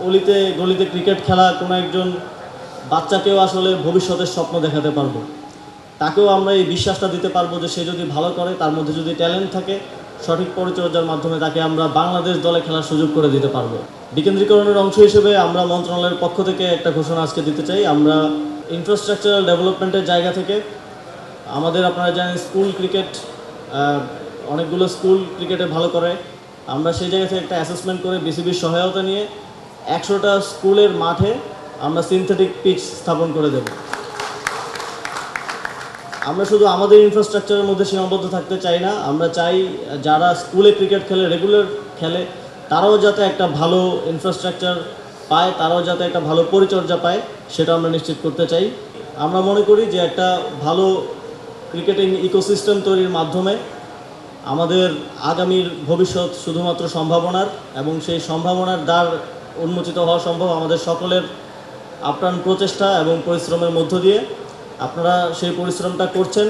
অলিতে গলিতে ক্রিকেট খেলা কোনো একজন বাচ্চাকেও আসলে ভবিষ্যতের স্বপ্ন দেখাতে পারবো। তাকেও আমরা এই বিশ্বাসটা দিতে পারবো যে সে যদি ভালো করে, তার মধ্যে যদি ট্যালেন্ট থাকে, সঠিক পরিচর্যার মাধ্যমে তাকে আমরা বাংলাদেশ দলে খেলার সুযোগ করে দিতে পারবো। বিকেন্দ্রীকরণের অংশ হিসেবে আমরা মন্ত্রণালয়ের পক্ষ থেকে একটা ঘোষণা আজকে দিতে চাই। আমরা ইনফ্রাস্ট্রাকচারাল ডেভেলপমেন্টের জায়গা থেকে আমাদের, আপনারা জানেন স্কুল ক্রিকেট, অনেকগুলো স্কুল ক্রিকেটে ভালো করে, আমরা সেই জায়গা থেকে একটা অ্যাসেসমেন্ট করে বিসিবির সহায়তা নিয়ে 100টা স্কুলের মাঠে আমরা সিনথেটিক পিচ স্থাপন করে দেব। আমরা শুধু আমাদের ইনফ্রাস্ট্রাকচারের মধ্যে সীমাবদ্ধ থাকতে চাই না, আমরা চাই যারা স্কুলে ক্রিকেট খেলে, রেগুলার খেলে, তারাও যাতে একটা ভালো ইনফ্রাস্ট্রাকচার পায়, তারাও যাতে একটা ভালো পরিচর্যা পায়, সেটা আমরা নিশ্চিত করতে চাই। আমরা মনে করি যে একটা ভালো ক্রিকেটিং ইকোসিস্টেম তৈরির মাধ্যমে আমাদের আগামীর ভবিষ্যৎ শুধুমাত্র সম্ভাবনার, এবং সেই সম্ভাবনার দ্বার উন্মোচিত হওয়া সম্ভব আমাদের সকলের আপ্রাণ প্রচেষ্টা এবং পরিশ্রমের মধ্য দিয়ে। আপনারা সেই পরিশ্রমটা করছেন।